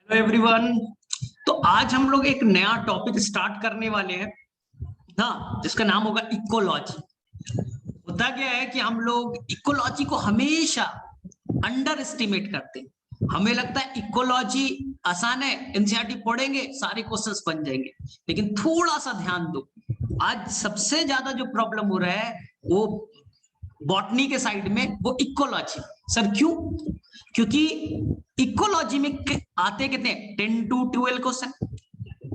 Hello everyone. तो आज हम लोग एक नया टॉपिक स्टार्ट करने वाले हैं ना, जिसका नाम होगा इकोलॉजी। होता क्या है कि हम लोग इकोलॉजी को हमेशा अंडर एस्टिमेट करते हैं। हमें लगता है इकोलॉजी आसान है, एनसीईआरटी पढ़ेंगे सारे क्वेश्चंस बन जाएंगे। लेकिन थोड़ा सा ध्यान दो, आज सबसे ज्यादा जो प्रॉब्लम हो रहा है वो बॉटनी के साइड में, वो इकोलॉजी। सर क्यों? क्योंकि इकोलॉजी में आते कितने 10 to 12 क्वेश्चन।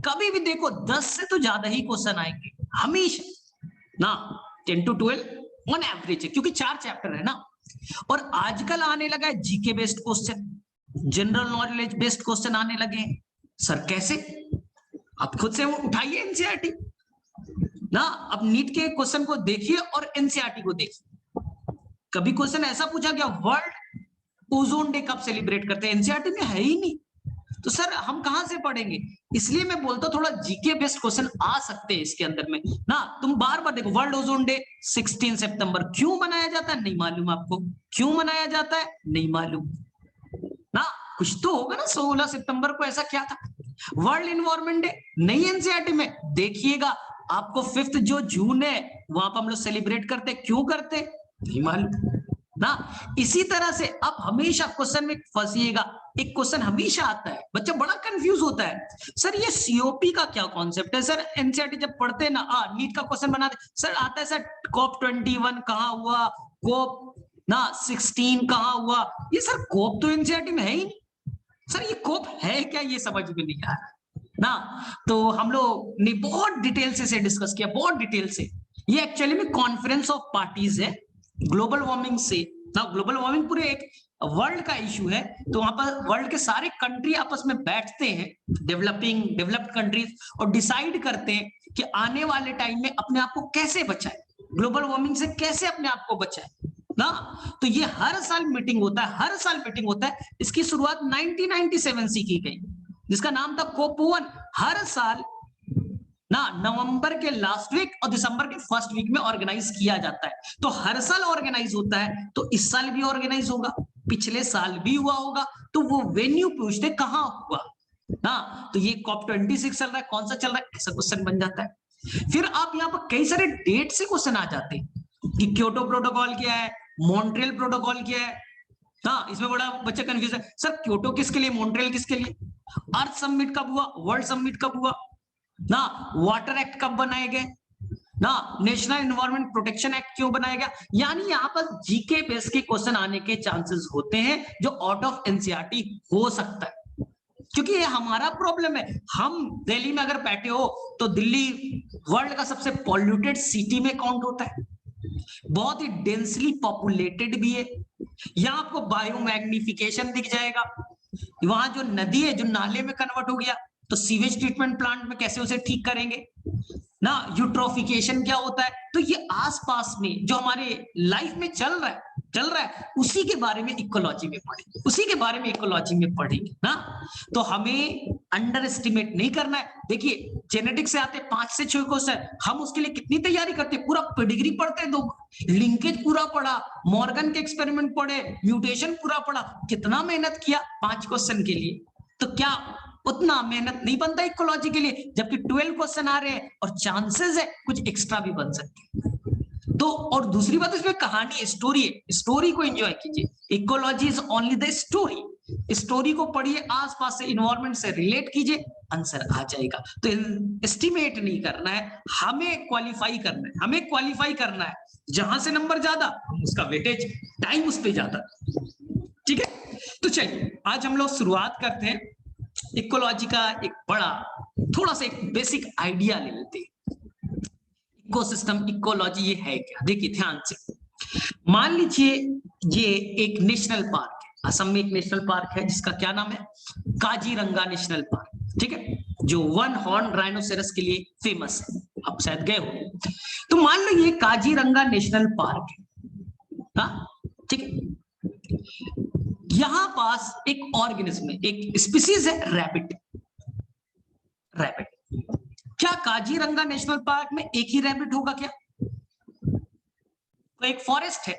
कभी भी देखो 10 से तो ज्यादा ही क्वेश्चन आएंगे हमेशा ना। 10 to 12 ऑन एवरेज है, क्योंकि 4 चैप्टर है ना। और आजकल आने लगा है GK based question, general knowledge based question आने लगे हैं। सर कैसे? आप खुद से वो उठाइए एनसीईआरटी ना, अब नीट के क्वेश्चन को देखिए और एनसीईआरटी को देखिए। कभी क्वेश्चन ऐसा पूछा गया वर्ल्ड ओजोन डे कब सेलिब्रेट करते हैं? एनसीईआरटी में है ही नहीं। तो सर हम कहां से पढ़ेंगे? इसलिए मैं बोलता हूं थोड़ा जीके बेस्ड क्वेश्चन आ सकते हैं इसके अंदर में ना। तुम बार बार देखो, वर्ल्ड ओजोन डे 16 सितंबर क्यों मनाया जाता है? नहीं मालूम आपको। क्यों मनाया जाता है? नहीं मालूम ना। कुछ तो होगा ना, 16 सितंबर को ऐसा क्या था। वर्ल्ड इन्वायरमेंट डे नहीं एनसीईआरटी में, देखिएगा आपको 5 जो जून है वहां पर हम लोग सेलिब्रेट करते, क्यों करते नहीं मालूम ना। इसी तरह से आप हमेशा क्वेश्चन में फंसिएगा। एक क्वेश्चन हमेशा आता है, बच्चा बड़ा कंफ्यूज होता है, सर ये सीओपी का क्या कॉन्सेप्ट है? सर एनसीईआरटी जब पढ़ते हैं ना, नीट का क्वेश्चन बनाते सर आता है सर कॉप 21 कहाँ हुआ, कॉप ना 16 कहाँ हुआ। ये सर कोप तो एनसीईआरटी में है ही नहीं। सर ये कोप है क्या, ये समझ में नहीं आ रहा ना। तो हम लोग ने बहुत डिटेल से डिस्कस किया, बहुत डिटेल से। ये एक्चुअली में कॉन्फ्रेंस ऑफ पार्टीज है ग्लोबल वार्मिंग से ना। ग्लोबल वार्मिंग पूरे एक वर्ल्ड का इशू है, तो वहां पर वर्ल्ड के सारे कंट्री आपस में बैठते हैं, डेवलप्ड कंट्रीज, और डिसाइड करते हैं कि आने वाले टाइम में अपने आप को कैसे बचाए, ग्लोबल वार्मिंग से कैसे अपने आप को बचाए ना। तो ये हर साल मीटिंग होता है, हर साल मीटिंग होता है। इसकी शुरुआत 1997 से की गई, जिसका नाम था कोप 1। हर साल ना नवंबर के लास्ट वीक और दिसंबर के फर्स्ट वीक में ऑर्गेनाइज किया जाता है। तो हर साल ऑर्गेनाइज होता है, तो इस साल भी ऑर्गेनाइज होगा, पिछले साल भी हुआ होगा। तो वो वेन्यू पूछते कहां हुआ ना। तो ये कॉप 26 चल रहा है, कौन सा चल रहा है, ऐसा क्वेश्चन बन जाता है। फिर आप यहाँ पर कई सारे डेट से क्वेश्चन आ जाते हैं कि क्योटो प्रोटोकॉल क्या है, मॉन्ट्रियल प्रोटोकॉल क्या है ना। इसमें बड़ा बच्चा कंफ्यूज है, सर क्योटो किसके लिए, मॉन्ट्रियल किसके लिए, अर्थ समिट कब हुआ, वर्ल्ड समिट कब हुआ ना, वाटर एक्ट कब बनाए गए ना, नेशनल एनवायरमेंट प्रोटेक्शन एक्ट क्यों बनाया गया। यानी यहाँ पर जीके बेस के क्वेश्चन आने के चांसेस होते हैं, जो आउट ऑफ एनसीईआरटी हो सकता है। क्योंकि ये हमारा प्रॉब्लम है। हम दिल्ली में अगर बैठे हो तो दिल्ली वर्ल्ड का सबसे पॉल्यूटेड सिटी में काउंट होता है, बहुत ही डेंसली पॉपुलेटेड भी है। यहाँ आपको बायो मैग्निफिकेशन दिख जाएगा। वहां जो नदी है जो नाले में कन्वर्ट हो गया, तो सीवेज ट्रीटमेंट प्लांट में कैसे उसे ठीक करेंगे ना। यूट्रोफिकेशन क्या होता है। तो ये आसपास में जो हमारे लाइफ में चल रहा है उसी के बारे में इकोलॉजी में पढ़ेंगे, उसी के बारे में इकोलॉजी में पढ़ेंगे ना। तो हमें अंडर एस्टिमेट नहीं करना है। देखिए जेनेटिक्स से आते 5 से 6 क्वेश्चन, हम उसके लिए कितनी तैयारी करते हैं, पूरा पेडिग्री पढ़ते हैं, दो लिंकेज पूरा पढ़ा, मॉर्गन के एक्सपेरिमेंट पढ़े, म्यूटेशन पूरा पढ़ा, कितना मेहनत किया 5 क्वेश्चन के लिए। तो क्या उतना मेहनत नहीं बनता इकोलॉजी के लिए? जबकि 12 क्वेश्चन आ रहे हैं और चांसेस है कुछ एक्स्ट्रा भी बन सकते हैं। तो और दूसरी बात, इसमें कहानी है, स्टोरी है, स्टोरी को एंजॉय कीजिए। Ecology is only the story. Story को पढ़िए, आसपास से इन्वायरमेंट से रिलेट कीजिए, आंसर आ जाएगा। तो एस्टिमेट नहीं करना है, हमें क्वालिफाई करना है, हमें क्वालिफाई करना है। जहां से नंबर ज्यादा हम उसका वेटेज, टाइम उस पर ज्यादा। ठीक है, तो चलिए आज हम लोग शुरुआत करते हैं। इकोलॉजी का एक बड़ा थोड़ा सा एक बेसिक आइडिया ले लेते हैं। इकोसिस्टम, इकोलॉजी ये है क्या? देखिए ध्यान से, मान लीजिए ये एक नेशनल पार्क है, असम में एक नेशनल पार्क है जिसका क्या नाम है, काजीरंगा नेशनल पार्क। ठीक है, जो वन हॉर्न राइनोसेरस के लिए फेमस है, आप शायद गए हो। तो मान लो ये काजीरंगा नेशनल पार्क है, हाँ ठीक है। यहां पास एक ऑर्गेनिज्म है, एक स्पीसीज है, रैबिट। रैबिट, क्या काजीरंगा नेशनल पार्क में एक ही रैबिट होगा क्या? तो एक फॉरेस्ट है,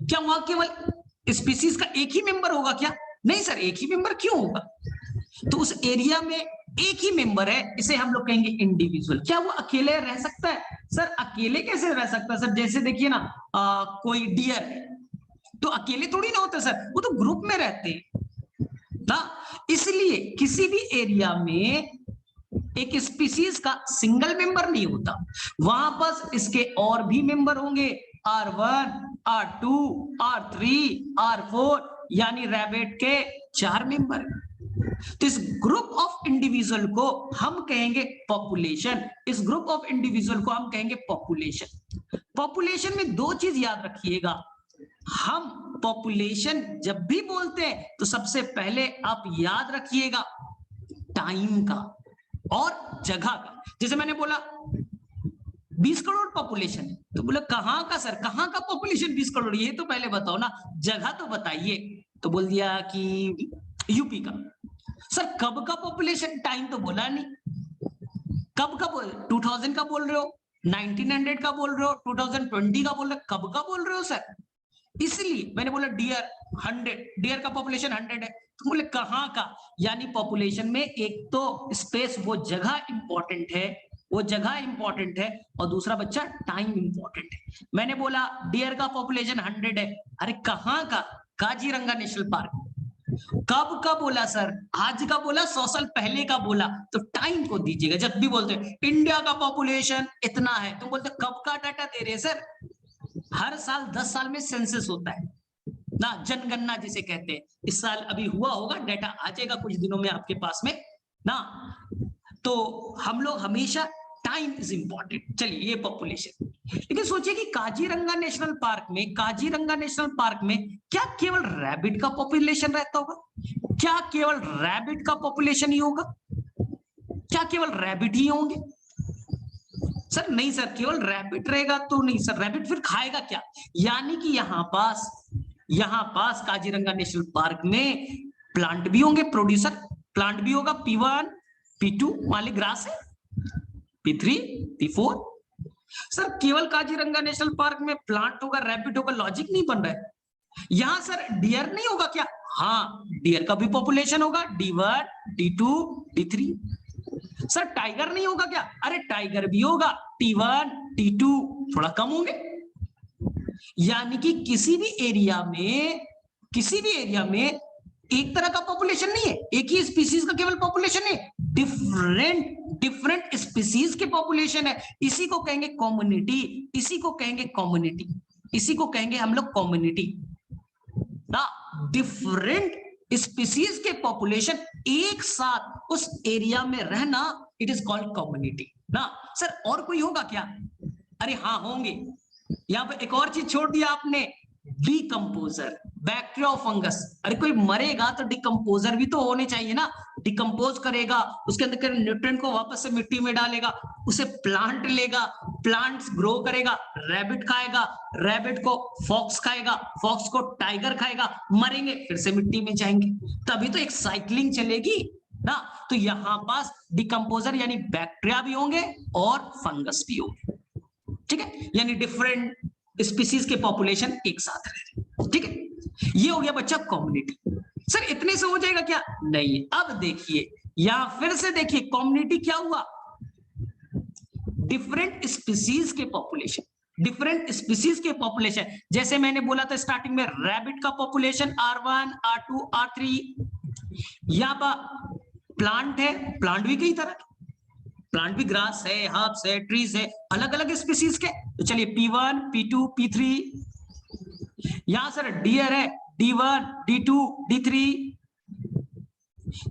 क्या वहां केवल स्पीसीज का एक ही मेंबर होगा क्या? नहीं सर, एक ही मेंबर क्यों होगा? तो उस एरिया में एक ही मेंबर है, इसे हम लोग कहेंगे इंडिविजुअल। क्या वो अकेले रह सकता है? सर अकेले कैसे रह सकता है सर? जैसे देखिए ना, कोई डियर है तो अकेले थोड़ी ना होता सर, वो तो ग्रुप में रहते हैं ना। इसलिए किसी भी एरिया में एक स्पीसीज का सिंगल मेंबर नहीं होता, वहां पर इसके और भी मेंबर होंगे, R1, R2, R3, R4, यानी रैबिट के 4 मेंबर। तो इस ग्रुप ऑफ इंडिविजुअल को हम कहेंगे पॉपुलेशन। इस ग्रुप ऑफ इंडिविजुअल को हम कहेंगे पॉपुलेशन। पॉपुलेशन में 2 चीज याद रखिएगा, हम पॉपुलेशन जब भी बोलते हैं तो सबसे पहले आप याद रखिएगा टाइम का और जगह का। जैसे मैंने बोला 20 करोड़ पॉपुलेशन है, तो बोला कहां का सर, कहां का पॉपुलेशन 20 करोड़, ये तो पहले बताओ ना, जगह तो बताइए। तो बोल दिया कि यूपी का। सर कब का पॉपुलेशन, टाइम तो बोला नहीं, कब का 2000 का बोल रहे हो, 1900 का बोल रहे हो, 2020 का बोल रहे हो, कब का बोल रहे हो सर? इसलिए मैंने बोला डियर 100, डियर का पॉपुलेशन 100 है, तो बोले कहां का, यानी पॉपुलेशन में एक तो स्पेस, वो जगह इंपॉर्टेंट है, वो जगह इंपॉर्टेंट है, और दूसरा बच्चा टाइम इंपॉर्टेंट है। मैंने बोला डियर का पॉपुलेशन 100 है, अरे कहां का? Kaziranga national park. कब का बोला सर? आज का बोला, 100 साल पहले का बोला, तो टाइम को दीजिएगा। जब भी बोलते हैं इंडिया का पॉपुलेशन इतना है, तो बोलते कब का डाटा दे रहे सर? हर साल 10 साल में सेंसस होता है ना, जनगणना जिसे कहते हैं। इस साल अभी हुआ होगा, डाटा आ जाएगा कुछ दिनों में आपके पास में ना। तो हम लोग हमेशा टाइम इज इंपॉर्टेंट। चलिए ये पॉपुलेशन। लेकिन सोचिए कि काजीरंगा नेशनल पार्क में, काजीरंगा नेशनल पार्क में क्या केवल रैबिट का पॉपुलेशन रहता होगा? क्या केवल रैबिट का पॉपुलेशन ही होगा? क्या केवल रैबिट ही होंगे? सर नहीं सर, केवल रैबिट रहेगा तो नहीं सर, रैबिट फिर खाएगा क्या? यानी कि यहाँ पास काजीरंगा नेशनल पार्क में प्लांट भी होंगे, प्रोड्यूसर प्लांट भी होगा, P1, P2 माली ग्रास है, P3, P4। सर केवल काजीरंगा नेशनल पार्क में प्लांट होगा, रैबिट होगा, लॉजिक नहीं बन रहा है। यहां सर डियर नहीं होगा क्या? हाँ, डियर का भी पॉपुलेशन होगा, D1, D2, D3। Sir tiger नहीं होगा क्या? अरे टाइगर भी होगा, T1, T2, थोड़ा कम होंगे। यानी कि किसी भी एरिया में एक तरह का पॉपुलेशन नहीं है, एक ही स्पीसीज का केवल पॉपुलेशन है, डिफरेंट स्पीसीज के पॉपुलेशन है। इसी को कहेंगे कम्युनिटी, इसी को कहेंगे हम लोग कम्युनिटी ना। डिफरेंट स्पीसीज के पॉपुलेशन एक साथ उस एरिया में रहना, इट इज कॉल्ड कम्युनिटी ना। सर और कोई होगा क्या? अरे हाँ होंगे। यहां पर एक और चीज छोड़ दिया आपने, डिकम्पोजर, बैक्टीरिया और फंगस। अरे कोई मरेगा तो डिकम्पोजर भी तो होने चाहिए ना, डिकम्पोज करेगा, उसके अंदर के न्यूट्रिएंट को वापस से मिट्टी में डालेगा, उसे प्लांट लेगा, प्लांट्स ग्रो करेगा, रैबिट खाएगा, रैबिट को फॉक्स खाएगा, फॉक्स को टाइगर खाएगा, मरेंगे फिर से मिट्टी में जाएंगे, तभी तो एक साइक्लिंग चलेगी ना। तो यहां पास डिकम्पोजर यानी बैक्टीरिया भी होंगे और फंगस भी होंगे, ठीक है, यानी डिफरेंट स्पीसीज के पॉपुलेशन एक साथ रह रहे, ठीक है। ये हो गया बच्चा कम्युनिटी। सर इतने से हो जाएगा क्या? नहीं, अब देखिए यहां फिर से देखिए कम्युनिटी क्या हुआ, डिफरेंट स्पीसीज के पॉपुलेशन, डिफरेंट स्पीसीज के पॉपुलेशन। जैसे मैंने बोला था स्टार्टिंग में, रैबिट का पॉपुलेशन R1, R2, R3। यहां पर प्लांट है, प्लांट भी कई तरह के, प्लांट भी ग्रास है, हर्ब्स है, ट्रीज है, अलग अलग स्पीसीज के। तो चलिए P1, P2, P3। यहां सर डियर है, D1, D2, D3।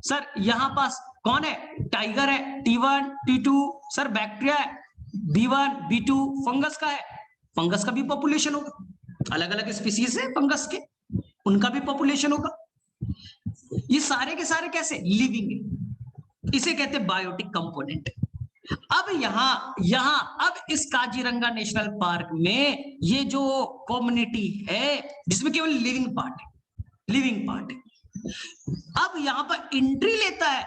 सर यहां पास कौन है? टाइगर है, T1, T2। सर बैक्टीरिया है, B1, B2। फंगस का है, फंगस का भी पॉपुलेशन होगा, अलग अलग स्पीसीज है फंगस के, उनका भी पॉपुलेशन होगा। ये सारे के सारे कैसे? लिविंग है, इसे कहते हैं बायोटिक कंपोनेंट। अब अब इस काजीरंगा नेशनल पार्क में ये जो कम्युनिटी है जिसमें केवल लिविंग पार्ट है, अब यहां पर एंट्री लेता है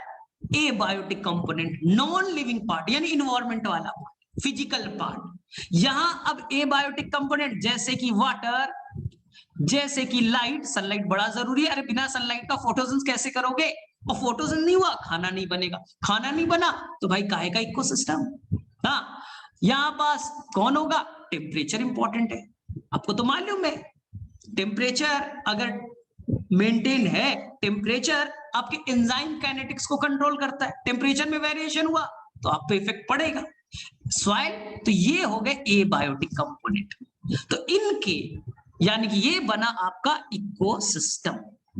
abiotic component, non living part यानी इन्वायरमेंट वाला पार्ट, फिजिकल पार्ट। यहां अब ए बायोटिक कंपोनेंट जैसे कि वाटर, जैसे कि लाइट, सनलाइट बड़ा जरूरी है, अरे बिना सनलाइट का फोटोसिंथेसिस कैसे करोगे? और फोटोसिंथेसिस नहीं हुआ, खाना नहीं बनेगा। खाना नहीं बना तो भाई काहे का इकोसिस्टम। हाँ, यहाँ पास कौन होगा, टेम्परेचर इंपॉर्टेंट है, आपको तो मालूम है। टेम्परेचर अगर मेंटेन है, टेम्परेचर आपके एंजाइम काइनेटिक्स को कंट्रोल करता है, टेम्परेचर में वेरिएशन हुआ तो आप पे इफेक्ट पड़ेगा। सॉइल, तो ये हो गए एबायोटिक कंपोनेंट। तो इनके यानी कि ये बना आपका इकोसिस्टम।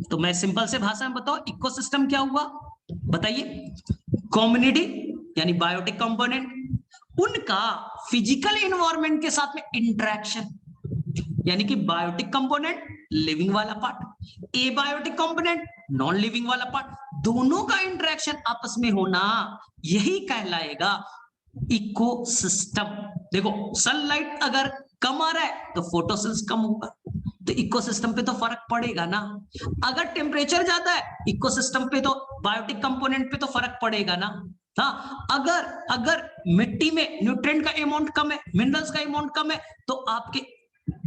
तो मैं सिंपल से भाषा में बताऊं, इकोसिस्टम क्या हुआ बताइए। कम्युनिटी यानी बायोटिक कंपोनेंट, उनका फिजिकल एनवायरनमेंट के साथ में इंटरेक्शन, यानी कि बायोटिक कंपोनेंट लिविंग वाला part, abiotic component non living वाला पार्ट, दोनों का इंटरेक्शन आपस में होना, यही कहलाएगा इकोसिस्टम। देखो सनलाइट अगर कम आ रहा है तो फोटोसिंथेसिस कम होगा, तो इकोसिस्टम पे तो फर्क पड़ेगा ना। अगर टेम्परेचर ज्यादा है, इकोसिस्टम पे तो बायोटिक कंपोनेंट पे तो फर्क पड़ेगा ना। हाँ, अगर मिट्टी में न्यूट्रिएंट का अमाउंट कम है, मिनरल्स का अमाउंट कम है, तो आपके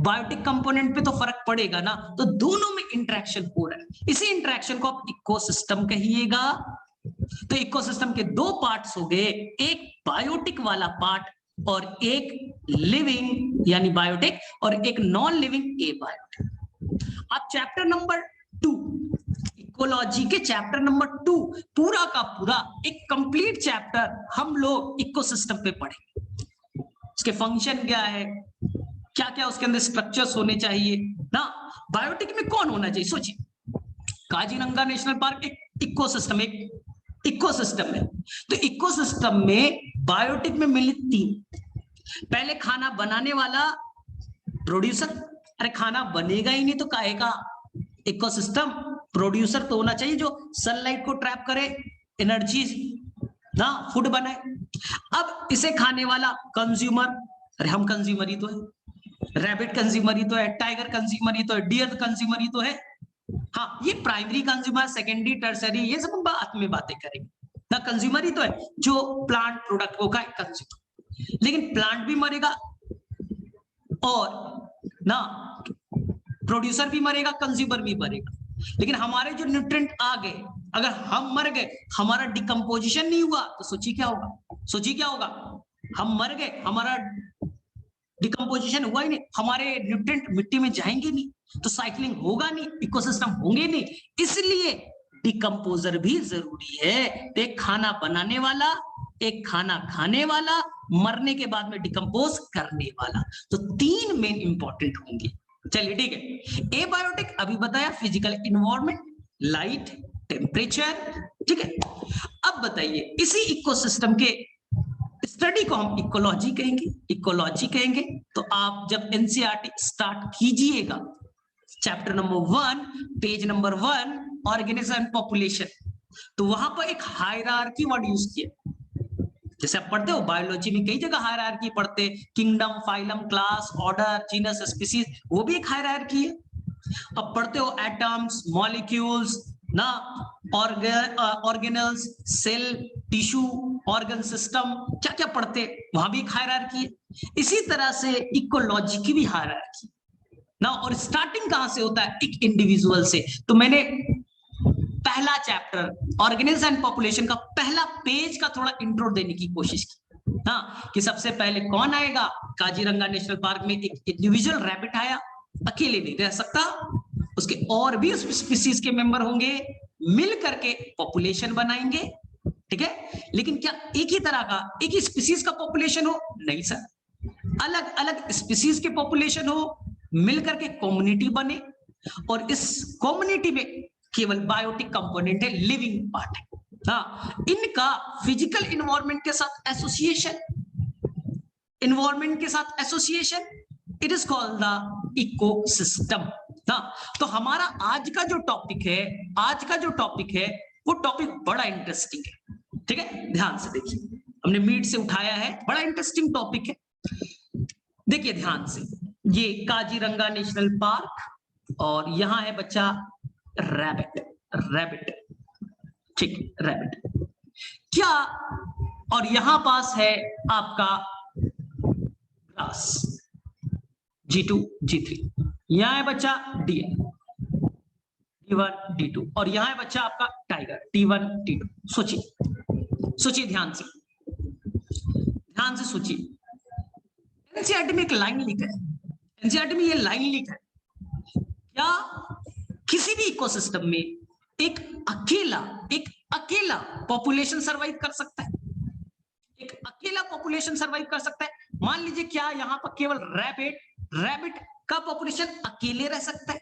बायोटिक कंपोनेंट पे तो फर्क पड़ेगा ना। तो दोनों में इंटरेक्शन हो रहा है, इसी इंटरेक्शन को आप इकोसिस्टम कहिएगा। तो इकोसिस्टम के दो पार्ट्स हो गए, एक बायोटिक वाला पार्ट और एक लिविंग यानी बायोटिक, और एक नॉन लिविंग एबायोटिक। अब चैप्टर नंबर 2, इकोलॉजी के चैप्टर नंबर 2 पूरा का पूरा एक कंप्लीट चैप्टर हम लोग इकोसिस्टम पे पढ़ेंगे। उसके फंक्शन क्या है, क्या क्या उसके अंदर स्ट्रक्चर्स होने चाहिए ना। बायोटिक में कौन होना चाहिए, सोचिए, काजीरंगा नेशनल पार्क एक इकोसिस्टम है। तो इकोसिस्टम में बायोटिक में मिले 3, पहले खाना बनाने वाला प्रोड्यूसर, अरे खाना बनेगा ही नहीं तो काहे का इकोसिस्टम। प्रोड्यूसर तो होना चाहिए जो सनलाइट को ट्रैप करे, एनर्जी ना, फूड बनाए। अब इसे खाने वाला कंज्यूमर, अरे हम कंज्यूमर ही तो है, रैबिट कंज्यूमर ही तो है, टाइगर कंज्यूमर ही तो है, डियर कंज्यूमर ही तो है। हाँ, ये प्राइमरी कंज्यूमर, सेकेंडरी, टर्सरी, ये सब बात में बातें करेंगे ना। कंज्यूमर ही तो है जो प्लांट प्रोडक्ट को खाए, कंज्यूमर। लेकिन प्लांट भी मरेगा और ना प्रोड्यूसर भी मरेगा, कंज्यूमर भी मरेगा। लेकिन हमारे जो न्यूट्रिएंट आ गए, अगर हम मर गए, हमारा डिकम्पोजिशन नहीं हुआ, तो सोचिए क्या होगा। हम मर गए, हमारा डिकम्पोजिशन हुआ ही नहीं, हमारे न्यूट्रिएंट मिट्टी में जाएंगे नहीं, तो साइक्लिंग होगा नहीं, इकोसिस्टम होंगे नहीं। इसलिए डिकम्पोजर भी जरूरी है। तो एक खाना बनाने वाला, एक खाना खाने वाला, मरने के बाद में डिकम्पोज करने वाला, तो 3 मेन इंपॉर्टेंट होंगे। चलिए ठीक है। एबायोटिक अभी बताया, फिजिकल एनवायरनमेंट, लाइट, टेम्परेचर, ठीक है। अब बताइए इसी इकोसिस्टम के स्टडी को हम इकोलॉजी कहेंगे। तो आप जब एनसीईआरटी स्टार्ट कीजिएगा, chapter number 1 page number 1 organism and population, तो वहां पर एक हायरार्की वर्ड यूज किया। जैसे आप पढ़ते हो बायोलॉजी में कई जगह हायरार्की पढ़ते, kingdom, phylum, class, order, genus, species, वो भी एक हायरार्की है। अब पढ़ते हो एटम्स, मॉलिक्यूल्स ना, organelles, cell, tissue, organ system, क्या क्या पढ़ते, वहां भी एक हायरार्की है। इसी तरह से इकोलॉजी की भी हायरार्की ना। और स्टार्टिंग कहां से होता है, एक इंडिविजुअल से। तो मैंने पहला चैप्टर ऑर्गेनिज्म एंड पॉपुलेशन का पहला पेज का थोड़ा इंट्रो देने की कोशिश की, हाँ, कि सबसे पहले कौन आएगा। काजीरंगा नेशनल पार्क में एक इंडिविजुअल रैबिट आया, अकेले नहीं रह सकता, उसके और भी स्पीसीज के मेंबर होंगे, मिल करके पॉपुलेशन बनाएंगे, ठीक है। लेकिन क्या एक ही तरह का, एक ही स्पीसीज का पॉपुलेशन हो, नहीं सर, अलग अलग स्पीसीज के पॉपुलेशन हो, मिलकर के कम्युनिटी बने, और इस कम्युनिटी में केवल बायोटिक कंपोनेंट है, लिविंग पार्ट है। हाँ, इनका फिजिकल इन्वायरमेंट के साथ association, it is called the ecosystem. तो हमारा आज का जो टॉपिक है वो टॉपिक बड़ा इंटरेस्टिंग है, ठीक है। ध्यान से देखिए, हमने मीट से उठाया है, बड़ा इंटरेस्टिंग टॉपिक है। देखिए ध्यान से, ये काजीरंगा नेशनल पार्क, और यहां है बच्चा रैबिट, ठीक, रैबिट क्या, और यहां पास है आपका ग्रास, G2, G3, यहां है बच्चा डियर, T1 T2 और यहाँ है बच्चा आपका टाइगर T1 T2। सोचिए ध्यान से सोचिए। एनसीईआरटी में एक लाइन लिख है, एनसीईआरटी में ये लाइन लिख है, क्या किसी भी इकोसिस्टम में एक अकेला पॉपुलेशन सर्वाइव कर सकता है? एक अकेला पॉपुलेशन सर्वाइव कर सकता है? मान लीजिए क्या यहाँ पर केवल रैबिट का पॉपुलेशन अकेले रह सकता है?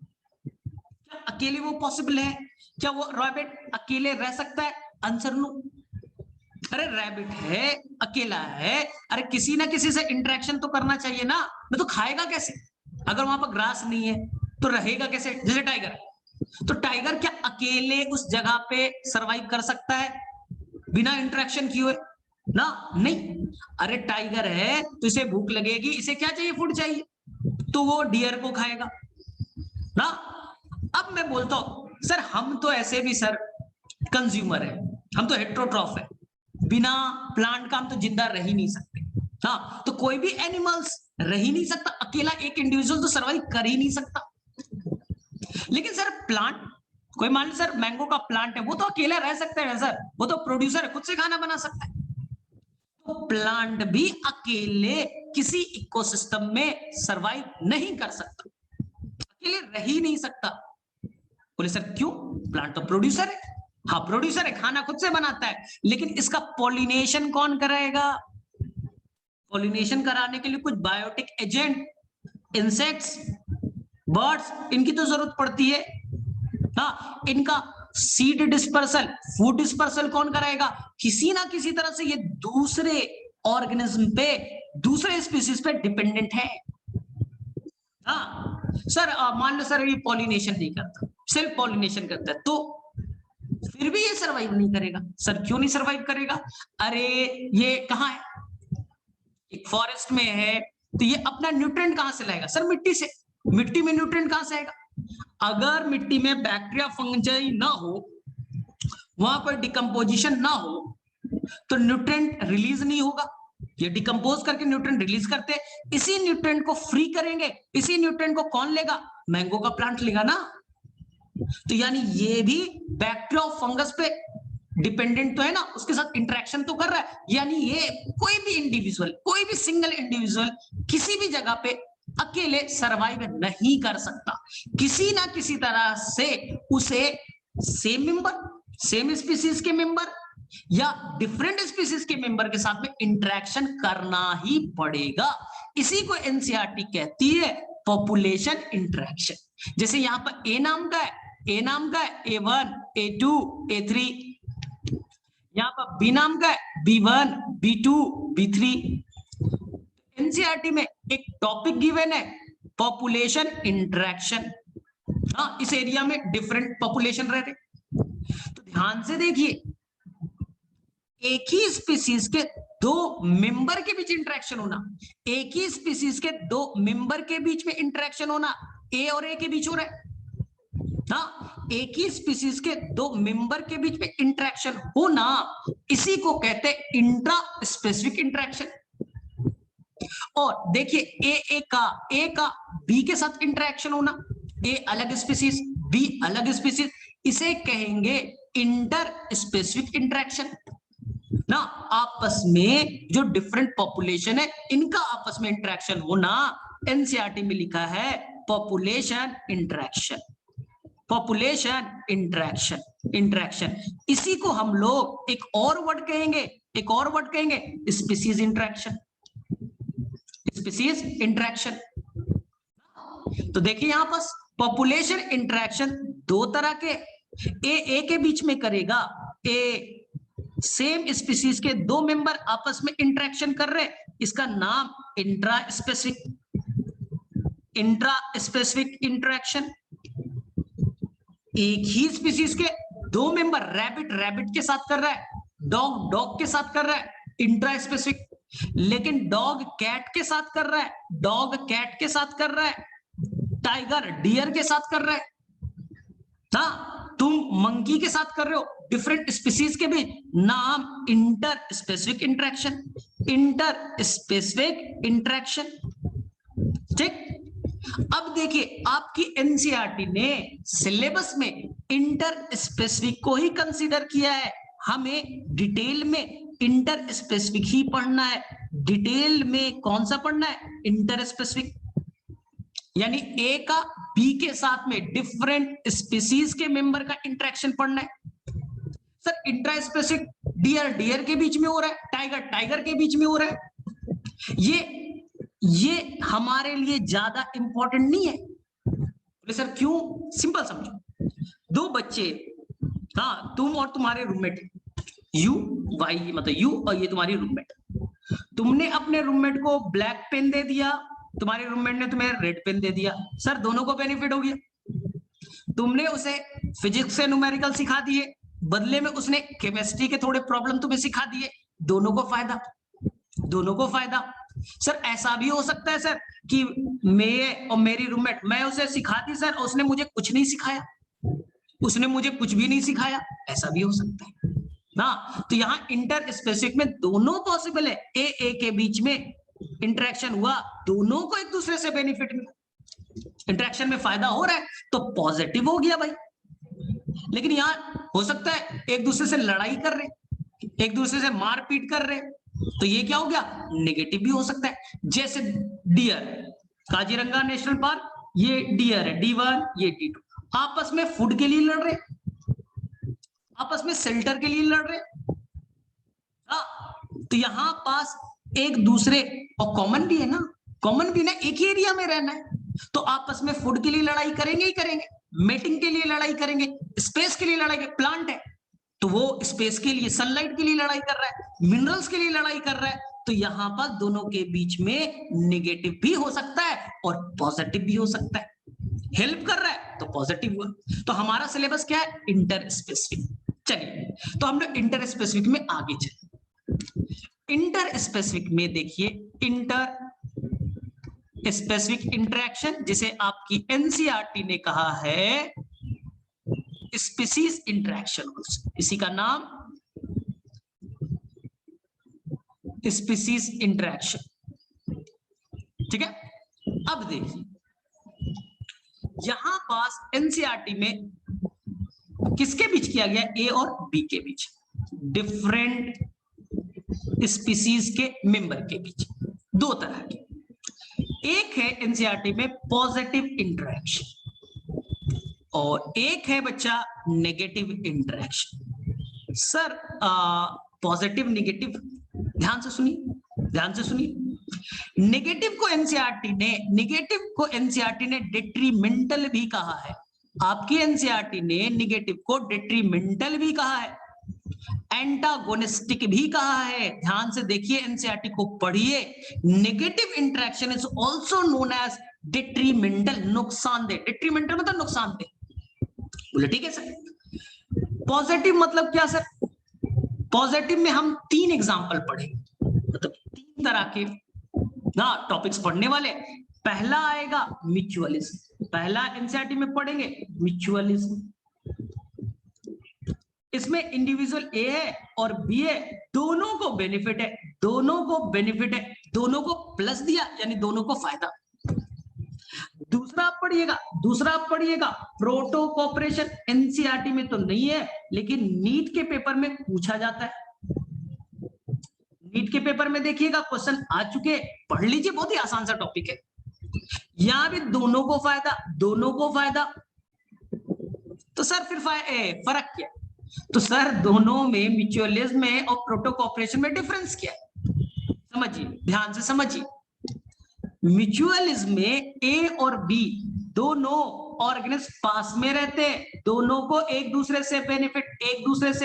क्या अकेले वो पॉसिबल है? क्या वो रैबिट अकेले रह सकता है? Answer no. अरे रैबिट है, अकेला है, अरे किसी ना किसी से इंटरेक्शन तो करना चाहिए ना, मैं तो खाएगा कैसे? अगर वहां पर ग्रास नहीं है तो रहेगा कैसे? जैसे टाइगर, तो टाइगर क्या अकेले उस जगह पे सरवाइव कर सकता है बिना इंटरेक्शन किए हुए? ना, नहीं। अरे टाइगर है तो इसे भूख लगेगी, इसे क्या चाहिए? फूड चाहिए, तो वो डियर को खाएगा ना। अब मैं बोलता हूं सर हम तो ऐसे भी सर कंज्यूमर है, हम तो हेट्रोट्रॉफ है, बिना प्लांट का हम तो जिंदा रह ही नहीं सकते। हाँ, तो कोई भी एनिमल्स रह ही नहीं सकता, अकेला एक इंडिविजुअल तो सर्वाइव कर ही नहीं सकता। लेकिन सर प्लांट, कोई मान लो सर मैंगो का प्लांट है, वो तो अकेला रह सकता है सर, वो तो प्रोड्यूसर है, खुद से खाना बना सकता है। तो प्लांट भी अकेले किसी इकोसिस्टम में सरवाइव नहीं कर सकता, अकेले रह ही नहीं सकता। बोले सर क्यों? प्लांट तो प्रोड्यूसर है। हाँ प्रोड्यूसर है, खाना खुद से बनाता है, लेकिन इसका पॉलिनेशन कौन कराएगा? पॉलिनेशन कराने के लिए कुछ बायोटिक एजेंट, इंसेक्ट्स, बर्ड्स, इनकी तो जरूरत पड़ती है। हाँ, इनका सीड डिस्पर्सल, फूड डिस्पर्सल कौन कराएगा? किसी ना किसी तरह से ये दूसरे ऑर्गेनिज्म पे, दूसरे स्पीसीज पे डिपेंडेंट है। हाँ सर मान लो सर ये पॉलिनेशन नहीं करता, सेल्फ पॉलिनेशन करता है, तो फिर भी ये सरवाइव नहीं करेगा। सर क्यों नहीं सरवाइव करेगा? अरे ये कहाँ है? एक फॉरेस्ट में है, तो ये अपना न्यूट्रिएंट कहां से लाएगा? सर मिट्टी से। मिट्टी में न्यूट्रिएंट कहां से आएगा? अगर मिट्टी में बैक्टीरिया फंजाई ना हो, वहां पर डिकम्पोजिशन ना हो, तो न्यूट्रिएंट रिलीज नहीं होगा। ये डिकम्पोज करके न्यूट्रिएंट रिलीज करते, इसी न्यूट्रिएंट को फ्री करेंगे, इसी न्यूट्रिएंट को कौन लेगा? मैंगो का प्लांट लेगा ना। तो यानी ये भी बैक्टीरिया और फंगस पे डिपेंडेंट तो है ना, उसके साथ इंटरेक्शन तो कर रहा है। यानी ये कोई भी इंडिविजुअल, कोई भी सिंगल इंडिविजुअल किसी भी जगह पे अकेले सरवाइव नहीं कर सकता, किसी ना किसी तरह से उसे सेम मेंबर, सेम स्पीसीज के मेंबर या डिफरेंट स्पीसीज के मेंबर के साथ में इंटरेक्शन करना ही पड़ेगा। इसी को एनसीईआरटी कहती है पॉपुलेशन इंटरेक्शन। जैसे यहां पर ए नाम का है, ए नाम का है A1 A2 A3, यहां पर बी नाम का है B1 B2 B3। एनसीईआरटी में एक टॉपिक गिवन है पॉपुलेशन इंटरेक्शन। हाँ, इस एरिया में डिफरेंट पॉपुलेशन रहते, तो ध्यान से देखिए, एक ही स्पीसीज के दो मेंबर के बीच इंटरेक्शन होना, एक ही स्पीसीज के दो मेंबर के बीच में इंटरेक्शन होना, ए और ए के बीच हो रहा है। हाँ, एक ही स्पीसीज के दो मेंबर के बीच में इंटरेक्शन होना, इसी को कहते हैं इंट्रा स्पेसिफिक इंटरेक्शन। और देखिए ए का बी के साथ इंटरेक्शन होना, ए अलग स्पीसीज बी अलग स्पीसीज, इसे कहेंगे इंटर स्पेसिफिक इंटरेक्शन ना। आपस में जो डिफरेंट पॉपुलेशन है, इनका आपस में इंटरेक्शन होना एनसीईआरटी में लिखा है population interaction, population interaction, interaction. इसी को हम लोग एक और वर्ड कहेंगे, एक और वर्ड कहेंगे स्पीसीज इंटरेक्शन, स्पीसीज इंटरेक्शन। तो देखिए यहां पर पॉपुलेशन इंटरेक्शन दो तरह के, ए के बीच में करेगा, ए सेम स्पीसीज के दो मेंबर आपस में इंटरेक्शन कर रहे, इसका नाम इंट्रा स्पेसिफिक इंटरेक्शन। एक ही स्पीसीज के दो मेंबर, रैबिट के साथ कर रहा है, डॉग के साथ कर रहा है, इंट्रा स्पेसिफिक। लेकिन डॉग कैट के साथ कर रहा है, डॉग कैट के साथ कर रहा है, टाइगर डियर के साथ कर रहा है, हाँ तुम मंकी के साथ कर रहे हो, डिफरेंट स्पीसीज के बीच, नाम inter specific interaction, inter specific interaction. ठीक, अब देखिए आपकी एनसीईआरटी ने सिलेबस में इंटर स्पेसिफिक को ही कंसीडर किया है। हमें डिटेल में इंटर स्पेसिफिक ही पढ़ना है। डिटेल में कौन सा पढ़ना है? इंटर स्पेसिफिक, यानी ए का बी के साथ में डिफरेंट स्पीसीज के मेंबर का इंटरेक्शन पढ़ना है। Sir intraspecific deer deer के बीच में हो रहा है, टाइगर टाइगर के बीच में हो रहा है, ये हमारे लिए ज्यादा इंपॉर्टेंट नहीं है। बोले सर क्यों? सिंपल समझो, दो बच्चे, हाँ तुम और तुम्हारे रूममेट, यू वाई मतलब यू और ये तुम्हारी रूममेट, तुमने अपने रूममेट को ब्लैक पेन दे दिया, तुम्हारे रूममेट ने तुम्हें रेड पेन दे दिया। सर दोनों को बेनिफिट हो गया। तुमने उसे फिजिक्स से न्यूमेरिकल सिखा दिए, बदले में उसने केमिस्ट्री के थोड़े प्रॉब्लम तुम्हें सिखा दिए, दोनों को फायदा, दोनों को फायदा। सर ऐसा भी हो सकता है सर कि मैं और मेरी रूममेट, मैं उसे सिखा दी सर, उसने मुझे कुछ नहीं सिखाया, उसने मुझे कुछ भी नहीं सिखाया, ऐसा भी हो सकता है ना। तो यहाँ इंटर स्पेसिफिक में दोनों पॉसिबल है, ए के बीच में इंटरेक्शन हुआ, दोनों को एक दूसरे से बेनिफिट मिला, इंटरेक्शन में फायदा हो रहा है तो पॉजिटिव हो गया भाई। लेकिन यहाँ हो सकता है एक दूसरे से लड़ाई कर रहे, एक दूसरे से मारपीट कर रहे, तो ये क्या हो गया? नेगेटिव भी हो सकता है। जैसे डियर, काजीरंगा नेशनल पार्क, ये डियर है D1, ये D2, आपस में फूड के लिए लड़ रहे, आपस में शेल्टर के लिए लड़ रहे। तो यहां पास एक दूसरे, और कॉमन भी है ना, कॉमन भी ना, एक ही एरिया में रहना है, तो आपस में फूड के लिए लड़ाई करेंगे ही करेंगे, मेटिंग के लिए लड़ाई करेंगे, स्पेस के लिए लड़ाई करेंगे। प्लांट है तो वो स्पेस के लिए, सनलाइट के लिए लड़ाई कर रहा है, मिनरल्स के लिए लड़ाई कर रहा है, तो यहां पर दोनों के बीच में नेगेटिव भी हो सकता है और पॉजिटिव भी हो सकता है। हेल्प कर रहा है तो पॉजिटिव हुआ। तो हमारा सिलेबस क्या है? Inter specific. चलिए तो हम लोग इंटर स्पेसिफिक में आगे चले। इंटर स्पेसिफिक में देखिए, इंटर स्पेसिफिक इंटरेक्शन, जिसे आपकी एनसीईआरटी ने कहा है स्पीसीज इंटरेक्शन, इसी का नाम स्पीसीज इंटरेक्शन। ठीक है, अब देखिए यहां पास एनसीईआरटी में किसके बीच किया गया? ए और बी के बीच, डिफरेंट स्पीसीज के मेंबर के बीच, दो तरह के। एक है एनसीईआरटी में पॉजिटिव इंटरेक्शन और एक है बच्चा negative interaction. Sir positive negative, ध्यान से सुनिए, ध्यान से सुनिए। नेगेटिव को एनसीईआरटी ने डेट्रीमेंटल भी कहा है। आपकी एनसीईआरटी ने नेगेटिव को डेट्रीमेंटल भी कहा है, एंटागोनिस्टिक भी कहा है। ध्यान से देखिए, एनसीईआरटी को पढ़िए। Negative interaction is also known as detrimental, नुकसानदेह। डेट्रीमेंटल मतलब नुकसानदेह। बोले ठीक है सर। पॉजिटिव मतलब क्या सर? पॉजिटिव में हम 3 एग्जांपल पढ़ेंगे, मतलब 3 तरह के ना टॉपिक्स पढ़ने वाले। पहला आएगा म्यूचुअलिज्म, पहला एनसीईआरटी में पढ़ेंगे म्यूचुअलिज्म। इसमें इंडिविजुअल ए है और बी है, दोनों को बेनिफिट है, दोनों को बेनिफिट है, दोनों को प्लस दिया यानी दोनों को फायदा। दूसरा आप पढ़िएगा प्रोटो कॉपरेशन। एनसीईआरटी में तो नहीं है लेकिन नीट के पेपर में पूछा जाता है। नीट के पेपर में देखिएगा क्वेश्चन आ चुके, पढ़ लीजिए, बहुत ही आसान सा टॉपिक है। यहां भी दोनों को फायदा, दोनों को फायदा, तो सर फिर फर्क क्या? तो सर दोनों में, म्यूचुअलिज्म में और प्रोटो कॉपरेशन में डिफरेंस क्या है? समझिए, ध्यान से समझिए। म्यूचुअलिज्म में ए और बी दोनों ऑर्गेनिज्म पास में रहते हैं, दोनों को एक दूसरे से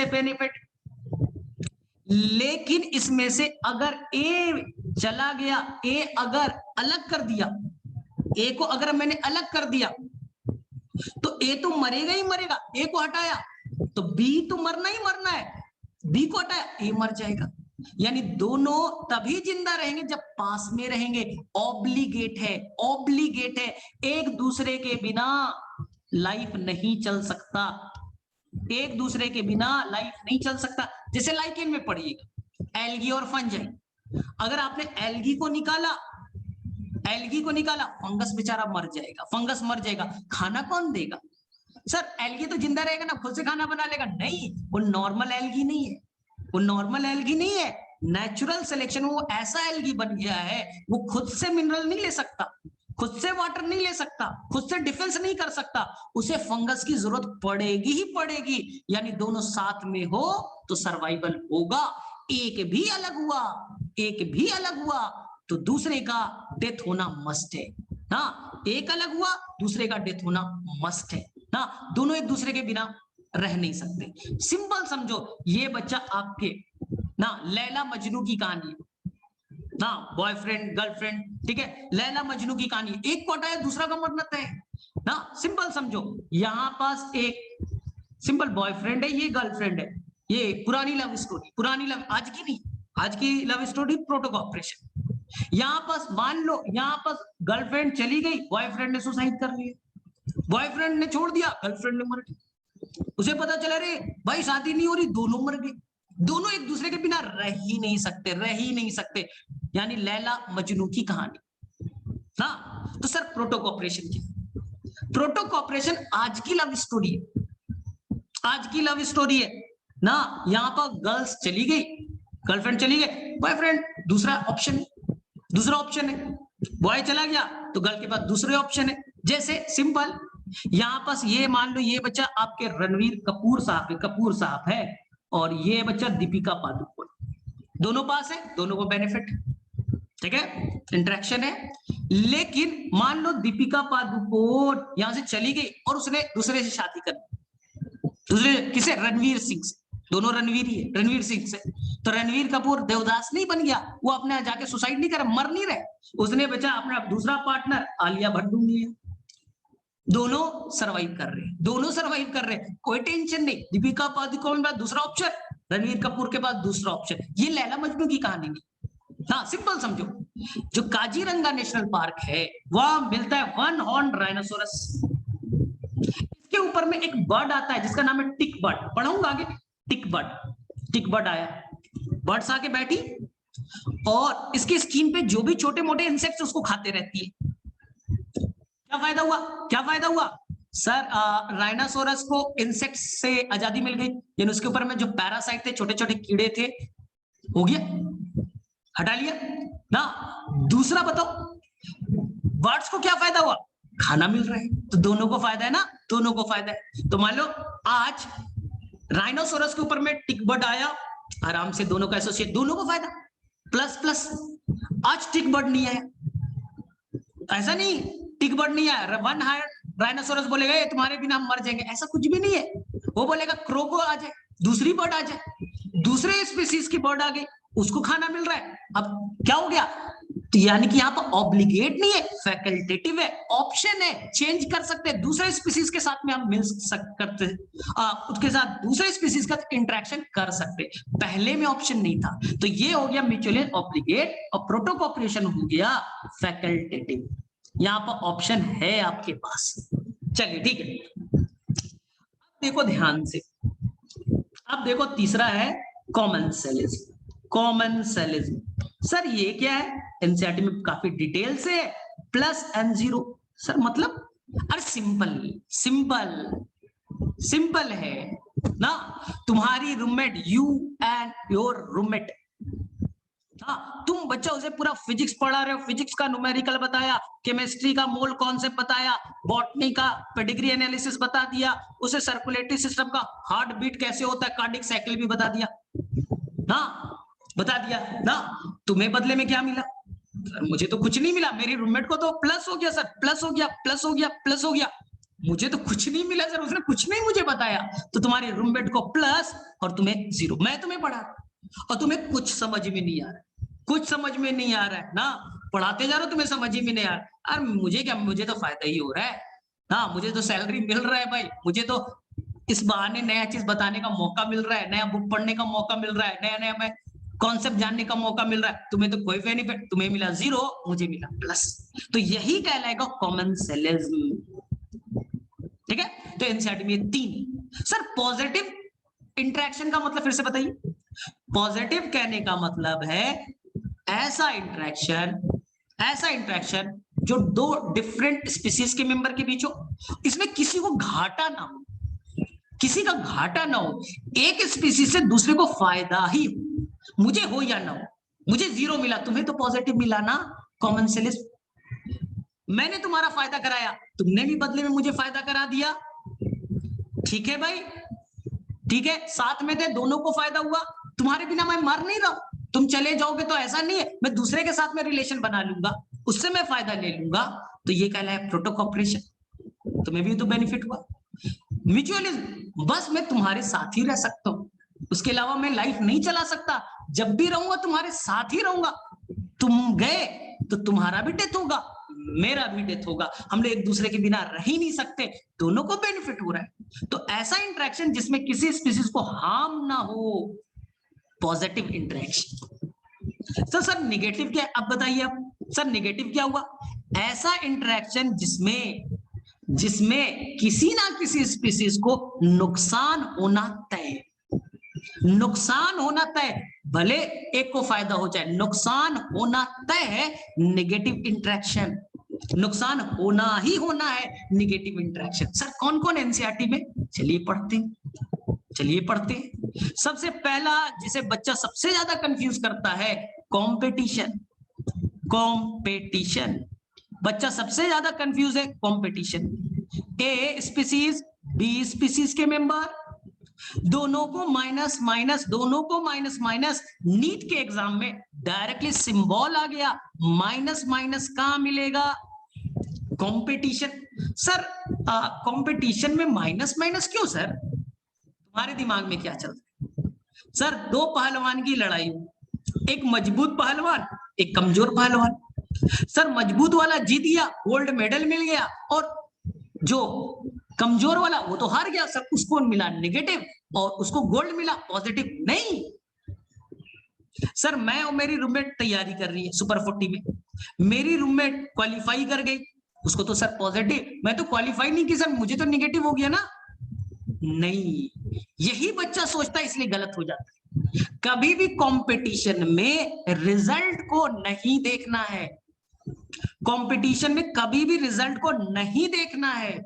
बेनिफिट। लेकिन इसमें से अगर ए चला गया, ए अगर अलग कर दिया, ए को अगर मैंने अलग कर दिया तो ए तो मरेगा ही मरेगा, ए को हटाया तो बी तो मरना ही मरना है, बी को हटाया ए मर जाएगा। यानी दोनों तभी जिंदा रहेंगे जब पास में रहेंगे। ऑब्लिगेट है, एक दूसरे के बिना लाइफ नहीं चल सकता, एक दूसरे के बिना लाइफ नहीं चल सकता। जैसे लाइकेन में पढ़िएगा, एल्गी और फंजाई। अगर आपने एल्गी को निकाला एल्गी को निकाला, फंगस बेचारा मर जाएगा, फंगस मर जाएगा, खाना कौन देगा? सर एल्गी तो जिंदा रहेगा ना, खुद से खाना बना लेगा? नहीं, वो नॉर्मल एल्गी नहीं है, वो नॉर्मल एल्गी नहीं है, नेचुरल सिलेक्शन, वो ऐसा एल्गी बन गया है, वो खुद से मिनरल नहीं ले सकता, खुद से वाटर नहीं ले सकता, खुद से डिफेंस नहीं कर सकता, उसे फंगस की जरूरत पड़ेगी ही पड़ेगी। यानी दोनों साथ में हो तो सर्वाइवल होगा। एक भी अलग हुआ, एक भी अलग हुआ तो दूसरे का डेथ होना मस्ट है ना, एक अलग हुआ दूसरे का डेथ होना मस्ट है ना, दोनों एक दूसरे के बिना रह नहीं सकते। सिंपल समझो, ये बच्चा आपके ना लैला मजनू की कहानी है ना, बॉयफ्रेंड गर्लफ्रेंड, ठीक है, लैला मजनू की कहानी, एक को हटाया दूसरा का मरना तय ना। सिंपल समझो, यहां पास एक सिंपल बॉयफ्रेंड है, ये गर्लफ्रेंड है, ये पुरानी लव स्टोरी, पुरानी लव, आज की नहीं, आज की लव स्टोरी प्रोटो ऑपरेशन। यहां पास मान लो, यहां पास गर्लफ्रेंड चली गई, बॉयफ्रेंड ने सुसाइड कर लिया, बॉयफ्रेंड ने छोड़ दिया, गर्लफ्रेंड ने मर गई, उसे पता चला रे भाई शादी नहीं हो रही, दोनों मर गए, दोनों एक दूसरे के बिना रह ही नहीं सकते, रह ही नहीं सकते। यानी लैला मजनू की कहानी ना। तो सर प्रोटो ऑपरेशन की, प्रोटो ऑपरेशन आज की लव स्टोरी है, आज की लव स्टोरी है ना। यहां पर गर्ल्स चली गई, गर्लफ्रेंड चली गई, बॉयफ्रेंड दूसरा ऑप्शन है, दूसरा ऑप्शन है, बॉय चला गया तो गर्ल के पास दूसरे ऑप्शन है। जैसे सिंपल, यहां पास ये मान लो ये बच्चा आपके रणवीर कपूर साहब है, कपूर साहब है, और ये बच्चा दीपिका पादुकोण, दोनों पास है, दोनों को बेनिफिट, ठीक है, इंटरेक्शन है। लेकिन मान लो दीपिका पादुकोण यहां से चली गई और उसने दूसरे से शादी कर दी, दूसरे किसे? रणवीर सिंह से, दोनों रणवीर ही है, रणवीर सिंह से। तो रणवीर कपूर देवदास नहीं बन गया, वो अपने जाके सुसाइड नहीं करे, मर नहीं रहे, उसने बचा अपना दूसरा पार्टनर आलिया भट्ट ढूंढ लिया, दोनों सरवाइव कर रहे हैं, दोनों सरवाइव कर रहे हैं, कोई टेंशन नहीं। दीपिका पादुकोण के पास दूसरा ऑप्शन, रणवीर कपूर के पास दूसरा ऑप्शन। ये लैला मजनू की कहानी नहीं। हाँ सिंपल समझो, जो काजीरंगा नेशनल पार्क है वहां मिलता है वन हॉर्न राइनोसोरस, इसके ऊपर में एक बर्ड आता है जिसका नाम है टिक बर्ड, पढ़ाऊंगा आगे, टिक बर्ड, टिक बर्ड आया, बर्ड्स आके बैठी और इसकी स्किन पे जो भी छोटे मोटे इंसेक्ट्स उसको खाते रहती है। क्या फायदा हुआ, क्या फायदा हुआ सर? राइनासोरस को इंसेक्ट से आजादी मिल गई, यानी उसके ऊपर में जो पैरासाइट थे, छोटे छोटे कीड़े थे, हो गया, हटा लिया ना। दूसरा बताओ, बर्ड्स को क्या फायदा हुआ? खाना मिल रहा है, तो दोनों को फायदा है ना, दोनों को फायदा है। तो मान लो आज राइनोसोरस के ऊपर में टिक बर्ड आया, आराम से दोनों का एसोसिएट, दोनों को फायदा, प्लस प्लस। आज टिक बर्ड नहीं आया, ऐसा नहीं टिक बर्ड नहीं आया, वन हायर राइनोसोरस बोलेगा ये तुम्हारे बिना हम मर जाएंगे, ऐसा कुछ भी नहीं है। वो बोलेगा क्रोको आ जाए, दूसरी बर्ड आ जाए, दूसरे स्पीसीज की बर्ड आ गई, उसको खाना मिल रहा है। अब क्या हो गया? तो यानी कि यहाँ पर ऑब्लिगेट नहीं है, फैकल्टेटिव है, ऑप्शन है, चेंज कर सकते हैं, दूसरे स्पीसीज के साथ में हम मिल सकते, उसके साथ दूसरे स्पीसीज का इंटरेक्शन कर सकते। पहले में ऑप्शन नहीं था, तो ये हो गया म्यूचुअली ऑब्लिगेट, और प्रोटो कोऑपरेशन हो गया फैकल्टेटिव। यहाँ पर ऑप्शन है आपके पास। चलिए ठीक है, देखो ध्यान से, अब देखो तीसरा है कॉमन सेलिज्म। कॉमन सेलिज्म सर ये क्या है? एनसीईआरटी में काफी डिटेल से प्लस N0 सर मतलब, अरे सिंपल सिंपल सिंपल है ना। तुम्हारी roommate, you and your roommate, हाँ तुम बच्चा उसे पूरा फिजिक्स पढ़ा रहे हो, फिजिक्स का न्यूमेरिकल बताया, केमिस्ट्री का मोल कॉन्सेप्ट बताया, बॉटनी का पेडिग्री एनालिसिस बता दिया, उसे सर्कुलेटरी सिस्टम का हार्ट बीट कैसे होता है, कार्डिक साइकिल भी बता दिया ना, बता दिया ना। तुम्हें बदले में क्या मिला? सर मुझे तो कुछ नहीं मिला, मेरी रूममेट को तो प्लस हो गया सर, प्लस हो गया, प्लस हो गया, प्लस हो गया, मुझे तो कुछ नहीं मिला सर, उसने कुछ नहीं मुझे बताया। तो तुम्हारी रूममेट को प्लस और तुम्हें 0। मैं तुम्हें पढ़ा और तुम्हें कुछ समझ में नहीं आ रहा, कुछ समझ में नहीं आ रहा है ना, पढ़ाते जा रहे हो, तुम्हें समझ ही में नहीं आ रहा। अरे मुझे क्या, मुझे तो फायदा ही हो रहा है ना, मुझे तो सैलरी मिल रहा है भाई, मुझे तो इस बहाने नया चीज बताने का मौका मिल रहा है, नया बुक पढ़ने का मौका मिल रहा है, नया नया मैं कॉन्सेप्ट जानने का मौका मिल रहा है। तुम्हें तो कोई बेनिफिट, तुम्हें मिला 0, मुझे मिला प्लस, तो यही कहलाएगा कॉमन सेलिज्म। ठीक है, तो एनसीईआरटी में 3। सर पॉजिटिव इंटरेक्शन का मतलब फिर से बताइए। पॉजिटिव कहने का मतलब है ऐसा इंटरेक्शन ऐसा इंटरेक्शन जो दो डिफरेंट स्पीसीज के मेंबर के बीच हो, इसमें किसी को घाटा ना हो, किसी का घाटा ना हो, एक स्पीसीज से दूसरे को फायदा ही हो, मुझे हो या ना हो। मुझे 0 मिला, तुम्हें तो पॉजिटिव मिला ना, कॉमन सेल्स। मैंने तुम्हारा फायदा कराया, तुमने भी बदले में मुझे फायदा करा दिया। ठीक है भाई, ठीक है, साथ में थे, दोनों को फायदा हुआ। तुम्हारे बिना मैं मर नहीं रहा हूं, तुम चले जाओगे तो ऐसा नहीं है, मैं दूसरे के साथ में रिलेशन बना लूंगा, उससे मैं फायदा ले लूंगा, तो ये कहलाए प्रोटोकॉपरेशन, तुम्हें भी तो बेनिफिट हुआ। म्यूचुअलिज्म, बस मैं तुम्हारे साथ ही रह सकता हूं, उसके अलावा मैं लाइफ नहीं चला सकता, जब भी रहूंगा तुम्हारे साथ ही रहूंगा, तुम गए तो तुम्हारा भी डेथ होगा, मेरा भी डेथ होगा, हम लोग एक दूसरे के बिना रह ही नहीं सकते, दोनों को बेनिफिट हो रहा है। तो ऐसा इंटरेक्शन जिसमें किसी स्पीसीज को हार्म ना हो, पॉजिटिव इंटरेक्शन। सर निगेटिव क्या है, अब बताइए आप, सर निगेटिव क्या हुआ? ऐसा इंटरेक्शन जिसमें किसी ना किसी स्पीसीज को नुकसान होना तय, नुकसान होना तय, भले एक को फायदा हो जाए, नुकसान होना तय है नेगेटिव इंटरेक्शन, नुकसान होना ही होना है नेगेटिव इंटरेक्शन। सर कौन कौन एनसीईआरटी में, चलिए पढ़ते। सबसे पहला जिसे बच्चा सबसे ज्यादा कंफ्यूज करता है, कंपटीशन। बच्चा सबसे ज्यादा कंफ्यूज है competition. A species B species के मेंबर, दोनों को माइनस माइनस, नीट के एग्जाम में डायरेक्टली सिंबल आ गया, माइनस माइनस कहां मिलेगा? कंपटीशन। सर कंपटीशन में माइनस माइनस क्यों सर? तुम्हारे दिमाग में क्या चलता है? सर दो पहलवान की लड़ाई, एक मजबूत पहलवान, एक कमजोर पहलवान। सर मजबूत वाला जीत गया, गोल्ड मेडल मिल गया, और जो कमजोर वाला वो तो हार गया। सर उसको मिला नेगेटिव और उसको गोल्ड मिला पॉजिटिव। नहीं सर, मैं और मेरी रूममेट तैयारी कर रही है सुपर 40 में, मेरी रूममेट क्वालिफाई कर गई, उसको तो सर पॉजिटिव, मैं तो क्वालिफाई नहीं की सर, मुझे तो नेगेटिव हो गया ना। नहीं, यही बच्चा सोचता है, इसलिए गलत हो जाता है। कभी भी कंपटीशन में रिजल्ट को नहीं देखना है, कंपटीशन में कभी भी रिजल्ट को नहीं देखना है।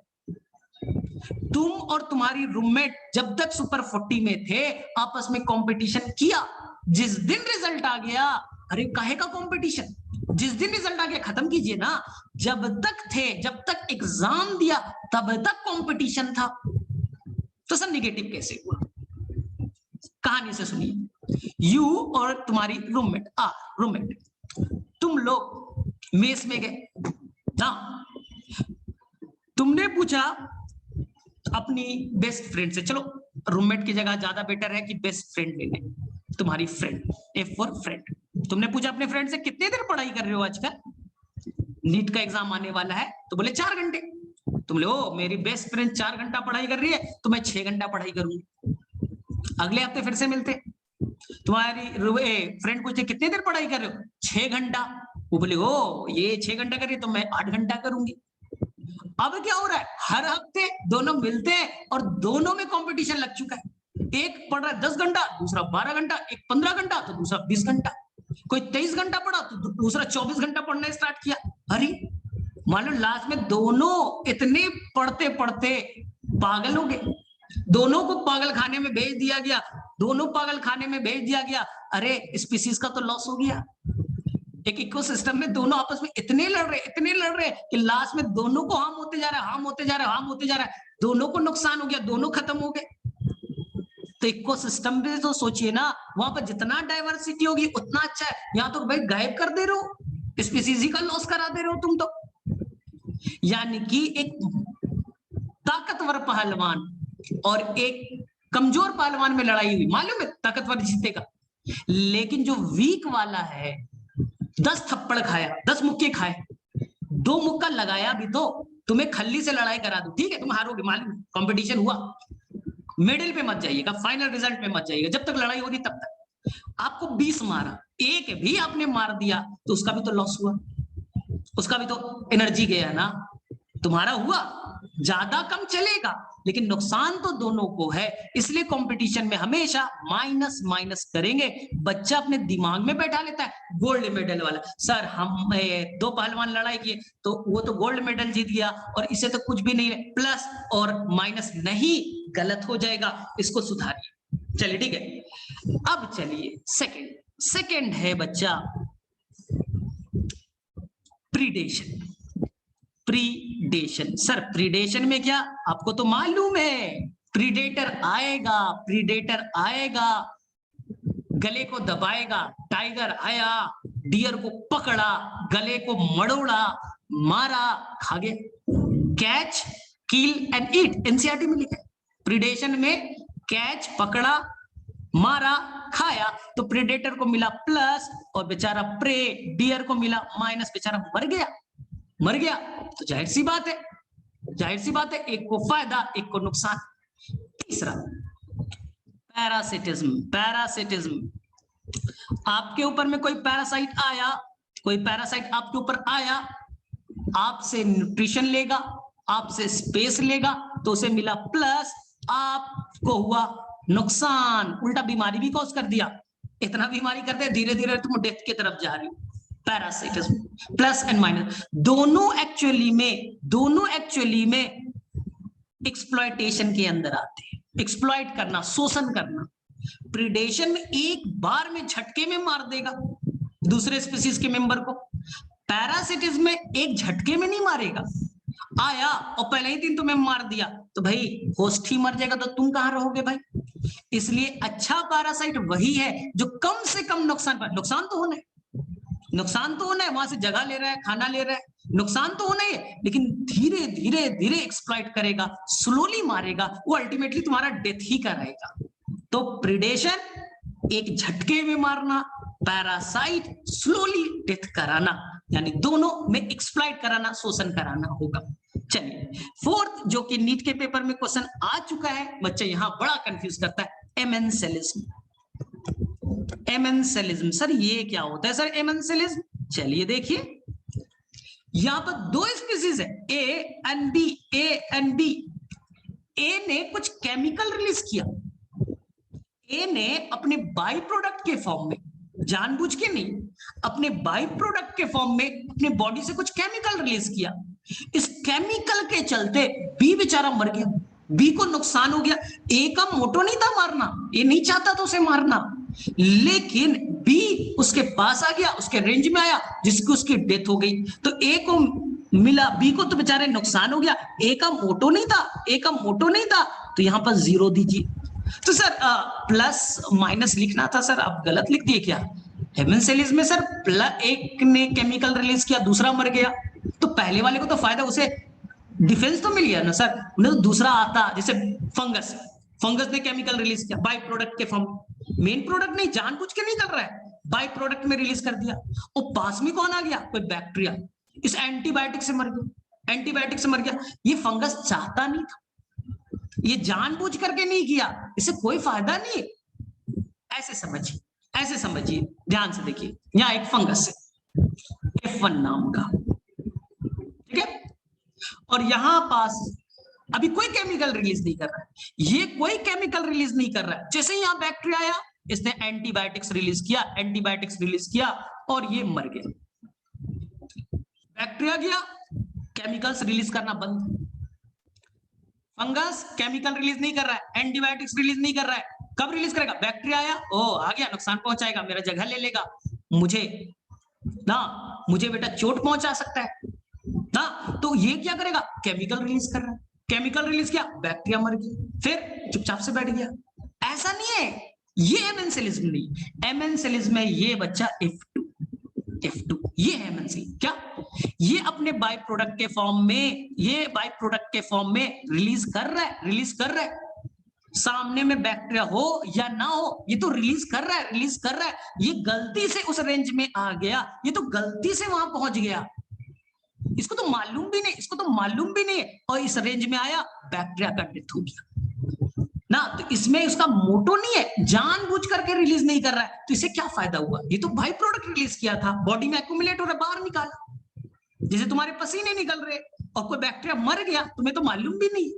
तुम और तुम्हारी रूममेट जब तक सुपर 40 में थे आपस में कंपटीशन किया, जिस दिन रिजल्ट आ गया, अरे काहे का कंपटीशन, जिस दिन रिजल्ट आ गया खत्म कीजिए ना। जब तक थे, जब तक एग्जाम दिया तब तक कंपटीशन था। तो सर निगेटिव कैसे हुआ? कहानी से सुनिए। यू और तुम्हारी रूममेट तुम लोग मेस में गए ना, तुमने पूछा अपनी बेस्ट फ्रेंड से, चलो रूममेट की जगह ज्यादा बेटर है कि बेस्ट फ्रेंड ले लें, तुम्हारी फ्रेंड, एफ फॉर फ्रेंड। तुमने पूछा अपने फ्रेंड से कितने देर पढ़ाई कर रहे हो आजकल, नीट का एग्जाम आने वाला है, तो बोले 4 घंटे। तुम लोग मेरी बेस्ट फ्रेंड 4 घंटा पढ़ाई कर रही है तो मैं 6 घंटा पढ़ाई करूंगी। अगले हफ्ते फिर से मिलते, तुम्हारी फ्रेंड पूछते कितने देर पढ़ाई कर रहे हो, 6 घंटा। वो बोले ओ ये 6 घंटा कर रही है तो मैं 8 घंटा करूंगी। अब क्या हो रहा है, हर हफ्ते दोनों मिलते हैं और दोनों में कंपटीशन लग चुका है। एक पढ़ रहा है 10 घंटा, दूसरा 12 घंटा, एक 15 घंटा तो दूसरा 20 घंटा, कोई 23 घंटा पढ़ा तो दूसरा 24 घंटा पढ़ना स्टार्ट किया। अरे मान लो लास्ट में दोनों इतने पढ़ते पढ़ते पागल हो गए, दोनों को पागल खाने में भेज दिया गया, दोनों पागल खाने में भेज दिया गया। अरे स्पीसीज का तो लॉस हो गया। एक इकोसिस्टम में दोनों आपस में इतने लड़ रहे कि लास्ट में दोनों को हार्म होते जा रहा है, दोनों को नुकसान हो गया, दोनों खत्म हो गए। तो इकोसिस्टम में तो सोचिए ना, वहां पर जितना डाइवर्सिटी होगी उतना अच्छा है, यहाँ तो भाई गायब कर दे रहे हो, स्पीसीज का लॉस करा दे रहे हो तुम तो। यानी कि एक ताकतवर पहलवान और एक कमजोर पहलवान में लड़ाई हुई, मालूम है ताकतवर जीतेगा, लेकिन जो वीक वाला है 10 थप्पड़ खाया, 10 मुक्के खाए, 2 मुक्का लगाया भी तो तुम्हें खल्ली से लड़ाई करा दो, ठीक है तुम हारोगे, मालूम कंपटीशन हुआ, मेडल पे मत जाइएगा, फाइनल रिजल्ट पे मत जाइएगा, जब तक लड़ाई होगी तब तक। आपको 20 मारा, एक भी आपने मार दिया तो उसका भी तो लॉस हुआ, उसका भी तो एनर्जी गया ना, तुम्हारा हुआ ज्यादा कम चलेगा, लेकिन नुकसान तो दोनों को है, इसलिए कंपटीशन में हमेशा माइनस माइनस करेंगे। बच्चा अपने दिमाग में बैठा लेता है गोल्ड मेडल वाला, सर हम दो पहलवान लड़ाई किए तो वो तो गोल्ड मेडल जीत गया और इसे तो कुछ भी नहीं है, प्लस और माइनस नहीं, गलत हो जाएगा, इसको सुधारिए। चलिए ठीक है, अब चलिए सेकंड है बच्चा प्रीडेशन। प्रीडेशन, सर प्रीडेशन में क्या, आपको तो मालूम है, प्रीडेटर आएगा, गले को दबाएगा, टाइगर आया, डियर को पकड़ा, गले को मड़ोड़ा, मारा, खा गया। Catch, kill and eat, NCERT में लिखा है। प्रीडेशन में कैच, पकड़ा, मारा, खाया, तो प्रेडेटर को मिला प्लस और बेचारा प्रे डियर को मिला माइनस, बेचारा मर गया। तो जाहिर सी बात है, एक को फायदा एक को नुकसान। तीसरा पैरासिटिज्म, आपके ऊपर में कोई पैरासाइट आपके ऊपर आया, आपसे न्यूट्रिशन लेगा, आपसे स्पेस लेगा, तो उसे मिला प्लस, आपको हुआ नुकसान, उल्टा बीमारी भी कॉज कर दिया। इतना बीमारी करते हैं धीरे धीरे तुम डेथ की तरफ जा रही हो। पैरासिटिज्म प्लस एंड माइनस, दोनों एक्चुअली में एक्सप्लॉयटेशन के अंदर आते हैं। एक्सप्लॉइट करना, शोषण करना। प्रीडेशन में एक बार में झटके में मार देगा दूसरे स्पीसीज के मेंबर को, पैरासिटिज्म में एक झटके में नहीं मारेगा, आया और पहले ही दिन तुम्हें मार दिया तो भाई होस्ट ही मर जाएगा, तो तुम कहां रहोगे भाई। इसलिए अच्छा पैरासाइट वही है जो कम से कम नुकसान तो होना है, वहां से जगह ले रहा है, खाना ले रहा है, नुकसान तो होना है, लेकिन धीरे धीरे एक्सप्लॉइट करेगा, स्लोली मारेगा, वो अल्टीमेटली तुम्हारा डेथ ही कराएगा। तो प्रीडेशन एक झटके में मारना, पैरासाइट स्लोली डेथ कराना, यानी दोनों में एक्सप्लॉइट कराना, शोषण कराना होगा। चलिए फोर्थ, जो कि नीट के पेपर में क्वेश्चन आ चुका है, बच्चे यहां बड़ा कंफ्यूज करता है, एमेंसेलिज्म। सर ये क्या होता है सर एमेंसेलिज्म? चलिए देखिए, यहां पर दो स्पीसीज है, ए एंड बी। ए ने कुछ केमिकल रिलीज किया, ए ने अपने बाई प्रोडक्ट के फॉर्म में, जानबूझ के नहीं, अपने बाई प्रोडक्ट के फॉर्म में अपने बॉडी से कुछ केमिकल रिलीज किया। इस केमिकल के चलते बी बेचारा मर गया, बी को नुकसान हो गया। ए का मोटो नहीं था मारना, ए नहीं चाहता था उसे मारना, लेकिन बी उसके पास आ गया, उसके रेंज में आया, जिसकी उसकी डेथ हो गई। तो ए को मिला, बी को तो बेचारे नुकसान हो गया, ए का मोटो नहीं था, तो यहां पर 0 दीजिए। तो सर प्लस माइनस लिखना था सर, आप गलत लिख दिए क्या? हेमेंसेलिज्म में सर एक ने केमिकल रिलीज किया, दूसरा मर गया, तो पहले वाले को तो फायदा, उसे डिफेंस तो मिल गया ना सर। उन्हें तो दूसरा आता, जैसे फंगस ने केमिकल रिलीज किया बाई प्रोडक्ट के फॉर्म, मेन प्रोडक्ट नहीं, जानबूझ के नहीं कर रहा है, बाई प्रोडक्ट में रिलीज कर दिया, और पास में कौन आ गया? कोई बैक्टीरिया, इस एंटीबायोटिक से मर गया। ये फंगस चाहता नहीं था, ये जानबूझ करके नहीं किया, इससे कोई फायदा नहीं है। ऐसे समझिए, ध्यान से देखिए, यहां एक फंगस है F1 नाम का, ठीक है, और यहां पास अभी कोई केमिकल रिलीज नहीं कर रहा है, ये कोई केमिकल रिलीज नहीं कर रहा है। जैसे ही यहां बैक्टीरिया आया, इसने एंटीबायोटिक्स रिलीज किया और ये मर गया। बैक्टीरिया गया, केमिकल्स रिलीज करना बंद। फंगस केमिकल रिलीज नहीं कर रहा है, एंटीबायोटिक्स रिलीज नहीं कर रहा है, कब रिलीज करेगा? बैक्टीरिया आया, ओ आ गया, नुकसान पहुंचाएगा, मेरा जगह ले लेगा, मुझे बेटा चोट पहुंचा सकता है ना, तो ये क्या करेगा? केमिकल रिलीज कर रहा है, केमिकल रिलीज किया, बैक्टीरिया मर गया, फिर चुपचाप से बैठ गया। ऐसा नहीं है, ये एमेंसेलिज्म नहीं, एमेंसेलिज्म में ये बच्चा F2, ये है एमेंसेलिज्म। क्या? ये अपने बाई प्रोडक्ट के फॉर्म में रिलीज कर रहा है, सामने में बैक्टीरिया हो या ना हो, ये तो रिलीज कर रहा है। ये गलती से उस रेंज में आ गया, ये तो गलती से वहां पहुंच गया, इसको तो मालूम भी नहीं है, और इस रेंज में आया, बैक्टीरिया का डेथ हो गया ना। तो इसमें उसका मोटो नहीं है, जानबूझ करके रिलीज नहीं कर रहा है, तो इसे क्या फायदा हुआ? ये तो बाई प्रोडक्ट रिलीज किया था, बॉडी में एक्यूमुलेट हो रहा है, बाहर निकाला, जैसे तुम्हारे पसीने निकल रहे, और कोई बैक्टीरिया मर गया तुम्हें तो मालूम भी नहीं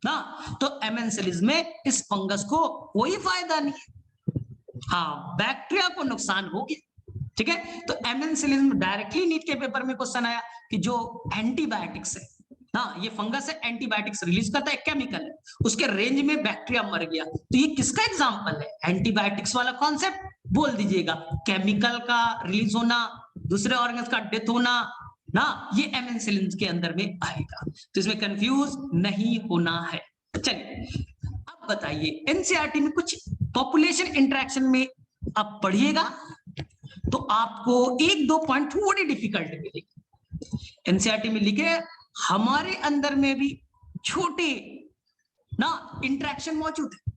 ना। तो एमेंसिलिस में इस फंगस को कोई फायदा नहीं है। हाँ, बैक्टीरिया को नुकसान हो गया, ठीक है। तो एमेंसिलिस में डायरेक्टली नीट के पेपर में क्वेश्चन आया कि जो एंटीबायोटिक्स है, हाँ ये फंगस है, एंटीबायोटिक्स रिलीज करता है, केमिकल है, उसके रेंज में बैक्टीरिया मर गया, तो ये किसका एग्जांपल है? एंटीबायोटिक्स वाला कॉन्सेप्ट बोल दीजिएगा। केमिकल का रिलीज होना, दूसरे ऑर्गन्स का डेथ होना ना, ये एमेंसिलिन के अंदर में आएगा, तो इसमें कंफ्यूज नहीं होना है। चलिए अब बताइए, एनसीईआरटी में कुछ पॉपुलेशन इंटरेक्शन में आप पढ़िएगा तो आपको एक दो पॉइंट थोड़ी डिफिकल्ट मिलेगी। एनसीईआरटी में लिखे हमारे अंदर में भी छोटे ना इंटरेक्शन मौजूद है,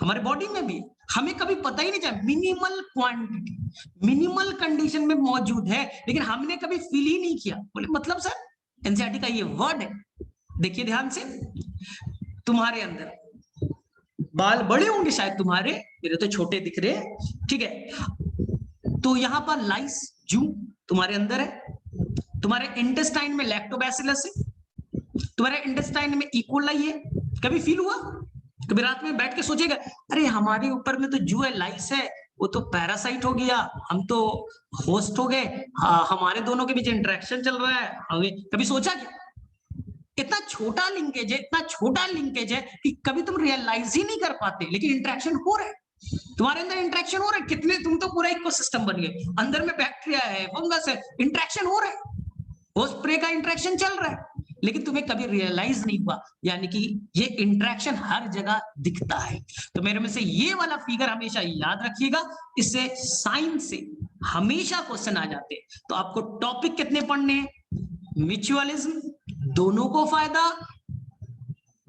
हमारे बॉडी में भी, हमें कभी पता ही नहीं चला, मिनिमल क्वांटिटी, मिनिमल कंडीशन में मौजूद है, लेकिन हमने कभी फील ही नहीं किया। बोले मतलब सर एनसीईआरटी का ये वर्ड है। देखिए ध्यान से, तुम्हारे अंदर बाल बड़े होंगे शायद तुम्हारे, मेरे तो छोटे दिख रहे हैं, ठीक है। तो यहां पर लाइस जू तुम्हारे अंदर है, तुम्हारे इंटेस्टाइन में लैक्टोबैसिलस है, तुम्हारे इंटेस्टाइन में इकोलाई है। कभी फील हुआ? कभी रात में बैठ के सोचेगा अरे हमारे ऊपर में तो जू है, लाइस है, वो तो पैरासाइट हो गया, हम तो होस्ट हो गए, हमारे दोनों के बीच इंटरेक्शन चल रहा है। हमें कभी सोचा क्या? इतना छोटा लिंकेज है, इतना छोटा लिंकेज है कि कभी तुम रियलाइज ही नहीं कर पाते, लेकिन इंटरेक्शन हो रहा है, तुम्हारे अंदर इंटरेक्शन हो रहा है। कितने, तुम तो पूरा इकोसिस्टम बन गए, अंदर में बैक्टीरिया है, फंगस है, इंटरेक्शन हो रहा है, होस्ट प्रे का इंटरेक्शन चल रहा है, लेकिन तुम्हें कभी रियलाइज नहीं हुआ। यानी कि ये इंटरेक्शन हर जगह दिखता है। तो मेरे में से ये वाला फिगर हमेशा याद रखिएगा, इससे साइंस से हमेशा क्वेश्चन आ जाते हैं। तो आपको टॉपिक कितने पढ़ने हैं? म्यूचुअलिज्म, दोनों को फायदा,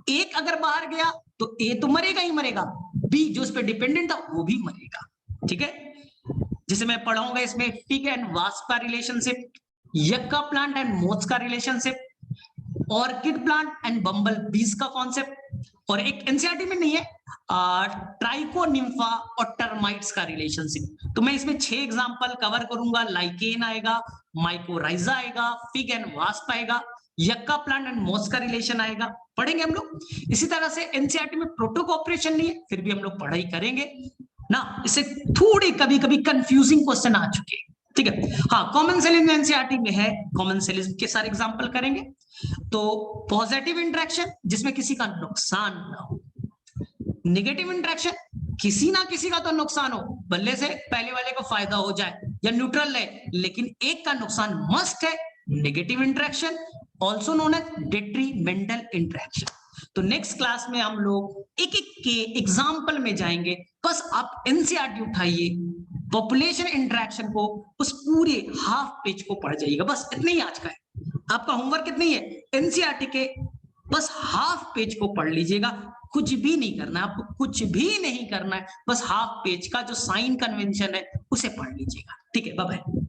एक अगर बाहर गया तो ए तो मरेगा ही मरेगा, बी जो उस पर डिपेंडेंट था वो भी मरेगा, ठीक है। जिसे मैं पढ़ाऊंगा इसमें फिग एंड वास्प का रिलेशनशिप, यक्का प्लांट एंड मोथ्स का रिलेशनशिप, ऑर्किड प्लांट एंड बम्बल बीज का कॉन्सेप्ट, और एक एनसीईआरटी में नहीं है, ट्राइकोनिम्फा और टर्माइट्स का रिलेशनशिप। तो मैं इसमें 6 एग्जांपल कवर करूंगा। लाइकेन आएगा, माइकोराइजा आएगा, फिग एंड वास्प आएगा, यक्का प्लांट एंड मोथ्स का रिलेशन आएगा, पढ़ेंगे हम लोग। इसी तरह से एनसीईआरटी में प्रोटोकॉपरेशन नहीं है, फिर भी हम लोग पढ़ाई करेंगे ना। इससे थोड़ी कभी कभी कंफ्यूजिंग क्वेश्चन आ चुके हैं, ठीक है। हाँ, कॉमन सेलिज्म एनसीईआरटी में है, कॉमन सेलिज्म के सारे एग्जांपल करेंगे। तो पॉजिटिव इंटरेक्शन जिसमें किसी का नुकसान ना हो, नेगेटिव इंटरेक्शन किसी ना किसी का तो नुकसान हो, बल्ले से पहले वाले को फायदा हो जाए या न्यूट्रल है, लेकिन एक का नुकसान मस्ट है, negative interaction, also known as detrimental interaction. तो नेक्स्ट क्लास में हम लोग एक एक के एग्जाम्पल में जाएंगे। बस आप एनसीईआरटी उठाइए, पॉपुलेशन इंटरेक्शन को उस पूरे हाफ पेज को पढ़ जाइएगा, बस इतना ही आज का है। आपका होमवर्क कितनी है? एनसीईआरटी के बस हाफ पेज को पढ़ लीजिएगा, कुछ भी नहीं करना है आपको, कुछ भी नहीं करना है, बस हाफ पेज का जो साइन कन्वेंशन है उसे पढ़ लीजिएगा, ठीक है। Bye bye.